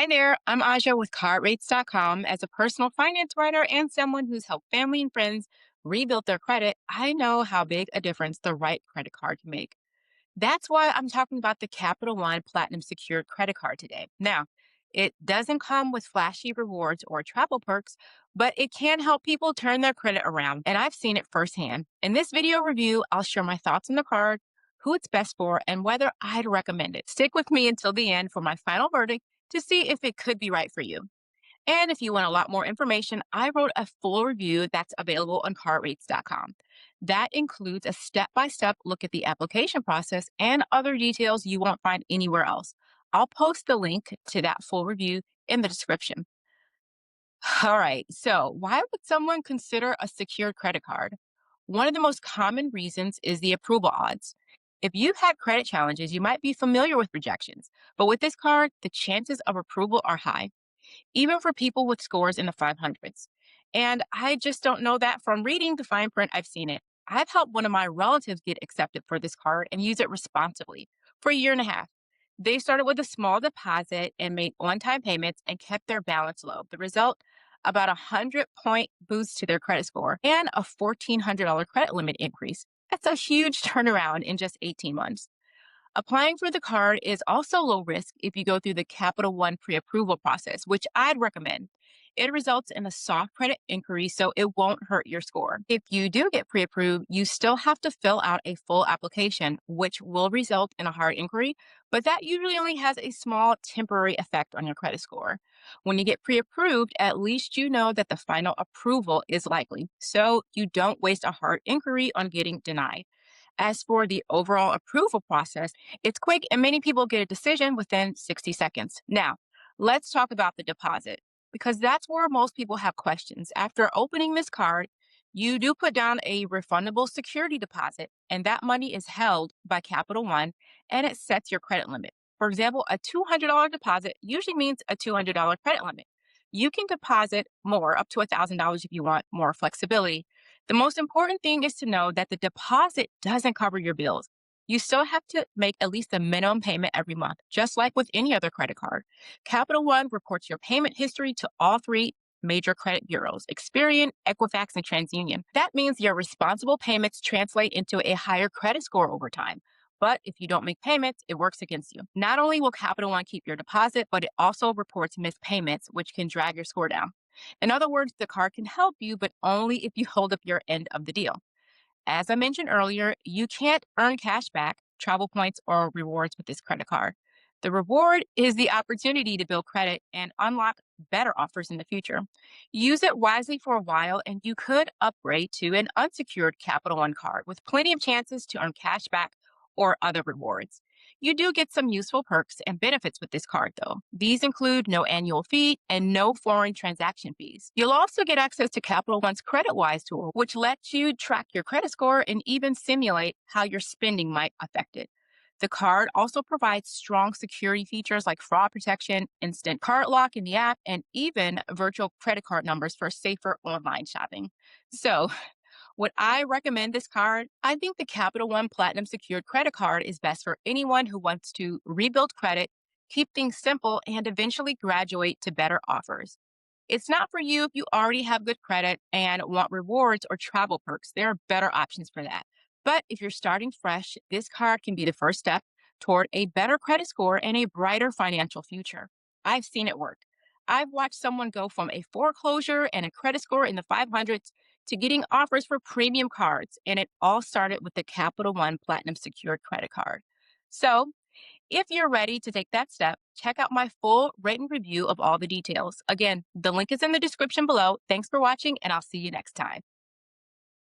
Hi there, I'm Aja with cardrates.com. As a personal finance writer and someone who's helped family and friends rebuild their credit, I know how big a difference the right credit card can make. That's why I'm talking about the Capital One Platinum Secured Credit Card today. Now, it doesn't come with flashy rewards or travel perks, but it can help people turn their credit around, and I've seen it firsthand. In this video review, I'll share my thoughts on the card, who it's best for, and whether I'd recommend it. Stick with me until the end for my final verdict to see if it could be right for you. And if you want a lot more information, I wrote a full review that's available on cardrates.com. That includes a step by step look at the application process and other details you won't find anywhere else. I'll post the link to that full review in the description. All right, so why would someone consider a secured credit card? One of the most common reasons is the approval odds. If you've had credit challenges, you might be familiar with rejections, but with this card, the chances of approval are high even for people with scores in the 500s. And I just don't know that from reading the fine print, I've seen it. I've helped one of my relatives get accepted for this card and use it responsibly for a year and a half. They started with a small deposit and made on time payments and kept their balance low. The result, about a 100-point boost to their credit score and a $1,400 credit limit increase. That's a huge turnaround in just 18 months. Applying for the card is also low risk if you go through the Capital One pre-approval process, which I'd recommend. It results in a soft credit inquiry, so it won't hurt your score. If you do get pre-approved, you still have to fill out a full application, which will result in a hard inquiry, but that usually only has a small temporary effect on your credit score. When you get pre-approved, at least you know that the final approval is likely, so you don't waste a hard inquiry on getting denied. As for the overall approval process, it's quick and many people get a decision within 60 seconds. Now, let's talk about the deposit because that's where most people have questions. After opening this card, you do put down a refundable security deposit, and that money is held by Capital One and it sets your credit limit. For example, a $200 deposit usually means a $200 credit limit. You can deposit more, up to $1,000 if you want more flexibility. The most important thing is to know that the deposit doesn't cover your bills. You still have to make at least a minimum payment every month, just like with any other credit card. Capital One reports your payment history to all three major credit bureaus, Experian, Equifax, and TransUnion. That means your responsible payments translate into a higher credit score over time. But if you don't make payments, it works against you. Not only will Capital One keep your deposit, but it also reports missed payments, which can drag your score down. In other words, the card can help you, but only if you hold up your end of the deal. As I mentioned earlier, you can't earn cash back, travel points, or rewards with this credit card. The reward is the opportunity to build credit and unlock better offers in the future. Use it wisely for a while, and you could upgrade to an unsecured Capital One card with plenty of chances to earn cash back or other rewards. You do get some useful perks and benefits with this card, though. These include no annual fee and no foreign transaction fees. You'll also get access to Capital One's CreditWise tool, which lets you track your credit score and even simulate how your spending might affect it. The card also provides strong security features like fraud protection, instant card lock in the app, and even virtual credit card numbers for safer online shopping. So, would I recommend this card? I think the Capital One Platinum Secured Credit Card is best for anyone who wants to rebuild credit, keep things simple, and eventually graduate to better offers. It's not for you if you already have good credit and want rewards or travel perks. There are better options for that. But if you're starting fresh, this card can be the first step toward a better credit score and a brighter financial future. I've seen it work. I've watched someone go from a foreclosure and a credit score in the 500s to getting offers for premium cards, and it all started with the Capital One Platinum Secured Credit Card. So, if you're ready to take that step, check out my full written review of all the details. Again, the link is in the description below. Thanks for watching, and I'll see you next time.